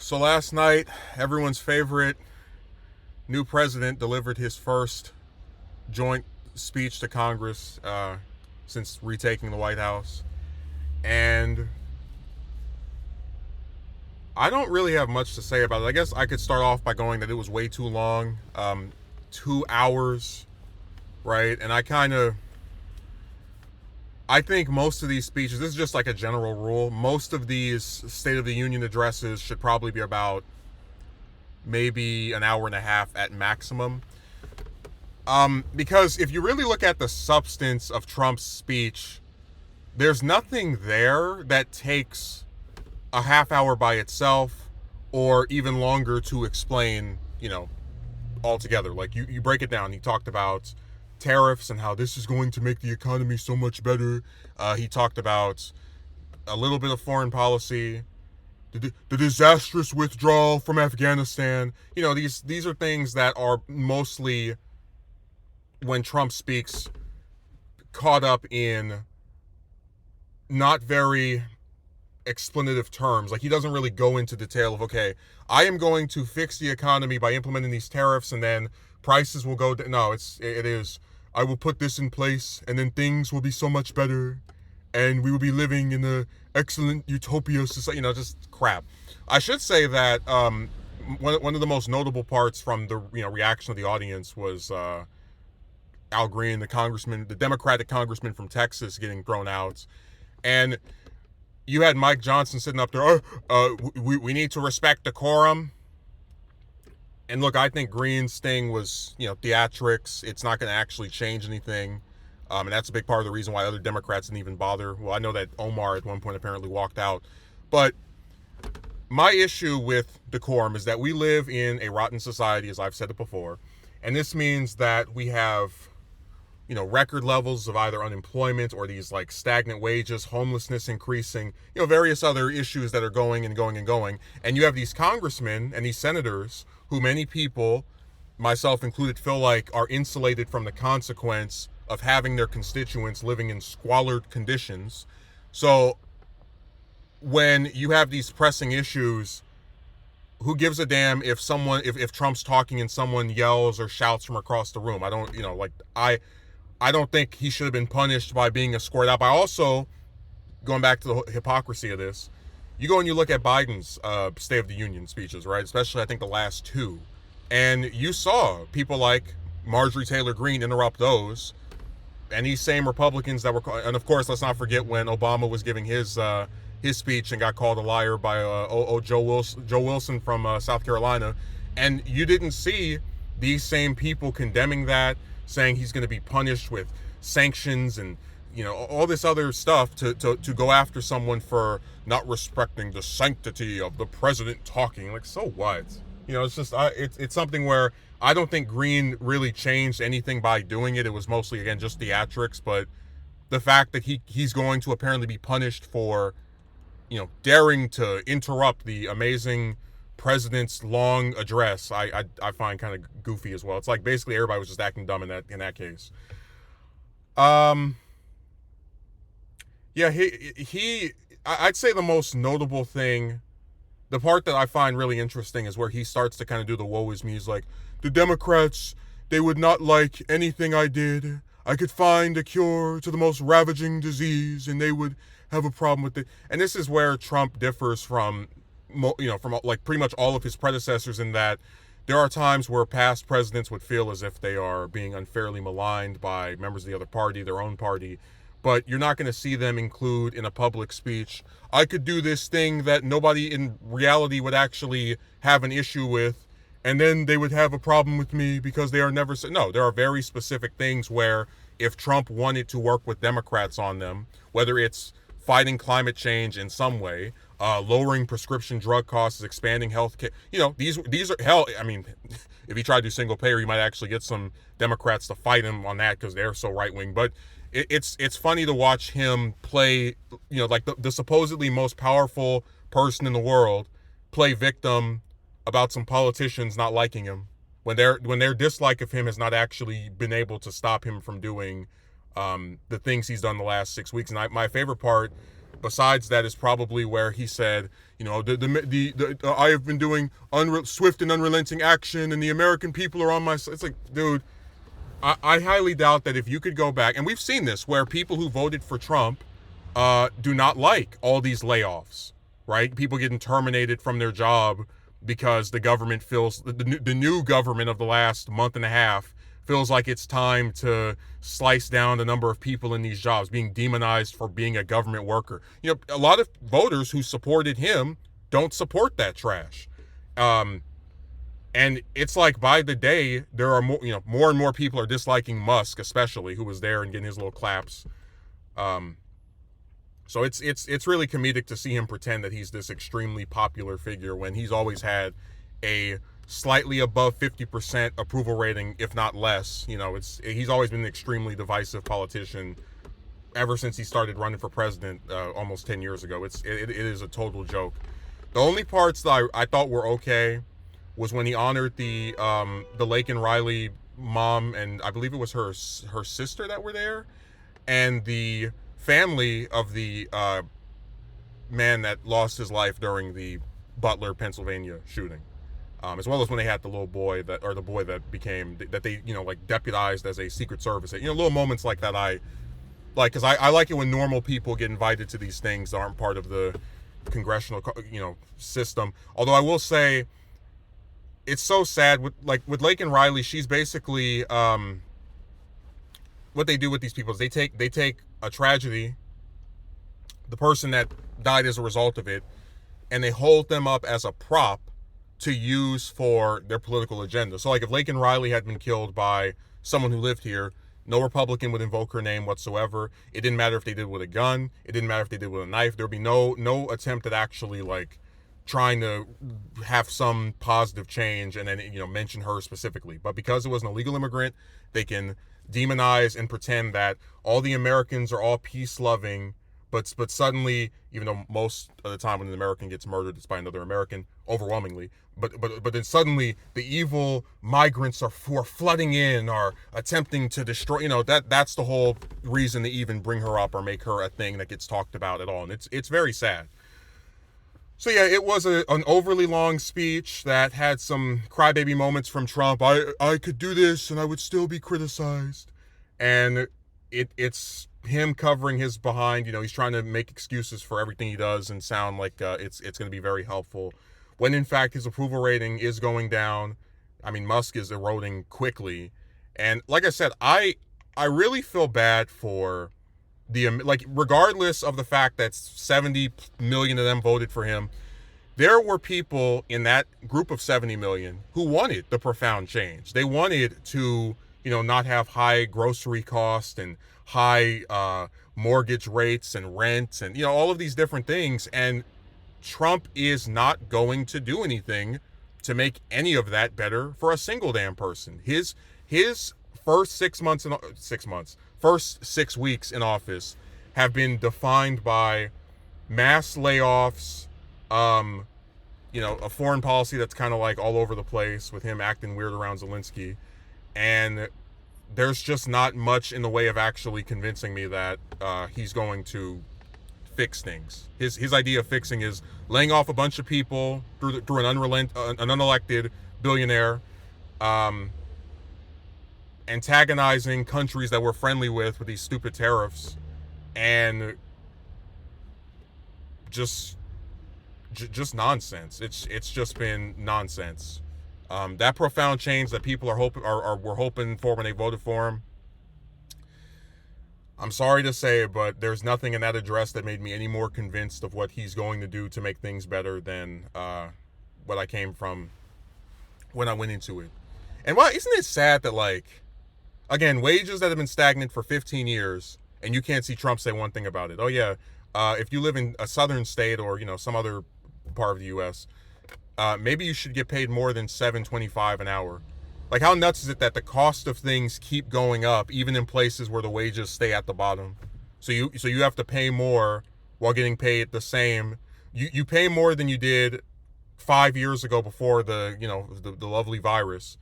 So last night, everyone's favorite new president delivered his first joint speech to Congress since retaking the White House. And I don't really have much to say about it. I guess I could start off by going that it was way too long, 2 hours, right? And I think most of these speeches, this is just like a general rule, most of these State of the Union addresses should probably be about maybe an hour and a half at maximum. Because if you really look at the substance of Trump's speech, there's nothing there that takes a half hour by itself or even longer to explain, altogether. Like you break it down. He talked about tariffs and how this is going to make the economy so much better. He talked about a little bit of foreign policy, the disastrous withdrawal from Afghanistan. These are things that are mostly, when Trump speaks, caught up in not very explanative terms. Like, he doesn't really go into detail of, okay, I am going to fix the economy by implementing these tariffs and then prices will go down. No, it is, I will put this in place and then things will be so much better and we will be living in the excellent utopia society. Just crap. I should say that one of the most notable parts from the reaction of the audience was Al Green, the Democratic congressman from Texas, getting thrown out. And you had Mike Johnson sitting up there, we need to respect decorum. And look, I think Green's thing was, theatrics. It's not going to actually change anything. And that's a big part of the reason why other Democrats didn't even bother. Well, I know that Omar at one point apparently walked out. But my issue with decorum is that we live in a rotten society, as I've said it before. And this means that we have, record levels of either unemployment or these like stagnant wages, homelessness increasing, various other issues that are going and going and going. And you have these congressmen and these senators who many people, myself included, feel like are insulated from the consequence of having their constituents living in squalid conditions. So when you have these pressing issues, who gives a damn if Trump's talking and someone yells or shouts from across the room? I don't think he should have been punished by being escorted out. But also, going back to the hypocrisy of this, you go and you look at Biden's State of the Union speeches, right? Especially, I think, the last two. And you saw people like Marjorie Taylor Greene interrupt those. And these same Republicans that were... And, of course, let's not forget when Obama was giving his speech and got called a liar by Joe Wilson from South Carolina. And you didn't see these same people condemning that, saying he's going to be punished with sanctions and all this other stuff to go after someone for not respecting the sanctity of the president talking. Like, so what? It's just it's something where I don't think Green really changed anything by doing it. It was mostly, again, just theatrics. But the fact that he's going to apparently be punished for daring to interrupt the amazing president's long address, I find kind of goofy as well. It's like basically everybody was just acting dumb in that case. Yeah, I'd say the most notable thing, the part that I find really interesting, is where he starts to kind of do the woe is me. He's like, the Democrats, they would not like anything I did. I could find a cure to the most ravaging disease and they would have a problem with it. And this is where Trump differs from like pretty much all of his predecessors, in that there are times where past presidents would feel as if they are being unfairly maligned by members of the other party, their own party, but you're not going to see them include in a public speech, I could do this thing that nobody in reality would actually have an issue with, and then they would have a problem with me because they are never... No, there are very specific things where if Trump wanted to work with Democrats on them, whether it's fighting climate change in some way, lowering prescription drug costs, expanding health care. These are hell. I mean, if he tried to do single payer, you might actually get some Democrats to fight him on that because they're so right wing. But it's funny to watch him play, like the supposedly most powerful person in the world play victim about some politicians not liking him when their dislike of him has not actually been able to stop him from doing the things he's done the last 6 weeks. And my favorite part besides that is probably where he said, I have been doing swift and unrelenting action, and the American people are on my side. It's like, dude, I highly doubt that if you could go back, and we've seen this where people who voted for Trump do not like all these layoffs, right? People getting terminated from their job because the government feels, the new government of the last month and a half feels like it's time to slice down the number of people in these jobs, being demonized for being a government worker. A lot of voters who supported him don't support that trash. And it's like by the day, there are more and more people are disliking Musk, especially, who was there and getting his little claps. So it's really comedic to see him pretend that he's this extremely popular figure when he's always had a slightly above 50% approval rating, if not less. He's always been an extremely divisive politician ever since he started running for president almost 10 years ago. It is a total joke. The only parts that I thought were okay was when he honored the Laken Riley mom, and I believe it was her sister that were there, and the family of the man that lost his life during the Butler, Pennsylvania shooting, as well as when they had the little boy the boy that became that they deputized as a Secret Service. Little moments like that I like, because I like it when normal people get invited to these things that aren't part of the congressional system. Although I will say, it's so sad with Laken Riley. She's basically what they do with these people is they take a tragedy, the person that died as a result of it, and they hold them up as a prop to use for their political agenda. So like if Laken Riley had been killed by someone who lived here, no Republican would invoke her name whatsoever. It didn't matter if they did it with a gun. It didn't matter if they did it with a knife. There'd be no attempt at actually trying to have some positive change and then mention her specifically. But because it was an illegal immigrant, they can demonize and pretend that all the Americans are all peace-loving, but suddenly, even though most of the time when an American gets murdered, it's by another American, overwhelmingly, but then suddenly the evil migrants who are flooding in are attempting to destroy. That's the whole reason they even bring her up or make her a thing that gets talked about at all, and it's very sad. So yeah, it was an overly long speech that had some crybaby moments from Trump. I could do this and I would still be criticized. And it's him covering his behind. He's trying to make excuses for everything he does and sound like it's going to be very helpful, when in fact his approval rating is going down. I mean, Musk is eroding quickly. And like I said, I really feel bad for regardless of the fact that 70 million of them voted for him, there were people in that group of 70 million who wanted the profound change. They wanted to, not have high grocery costs and high mortgage rates and rent and, all of these different things. And Trump is not going to do anything to make any of that better for a single damn person. His first 6 weeks in office have been defined by mass layoffs, a foreign policy that's kind of all over the place with him acting weird around Zelensky. And there's just not much in the way of actually convincing me that he's going to fix things. His idea of fixing is laying off a bunch of people through an unelected billionaire, antagonizing countries that we're friendly with these stupid tariffs, and just nonsense. It's just been nonsense. That profound change that people were hoping for when they voted for him, I'm sorry to say, but there's nothing in that address that made me any more convinced of what he's going to do to make things better than what I came from when I went into it. And why isn't it sad that again, wages that have been stagnant for 15 years, and you can't see Trump say one thing about it. Oh yeah, if you live in a southern state or some other part of the U.S., maybe you should get paid more than $7.25 an hour. How nuts is it that the cost of things keep going up even in places where the wages stay at the bottom? So you have to pay more while getting paid the same. You pay more than you did 5 years ago before the lovely virus.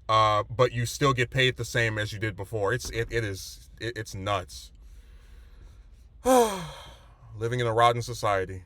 But you still get paid the same as you did before. It's nuts. Living in a rotten society.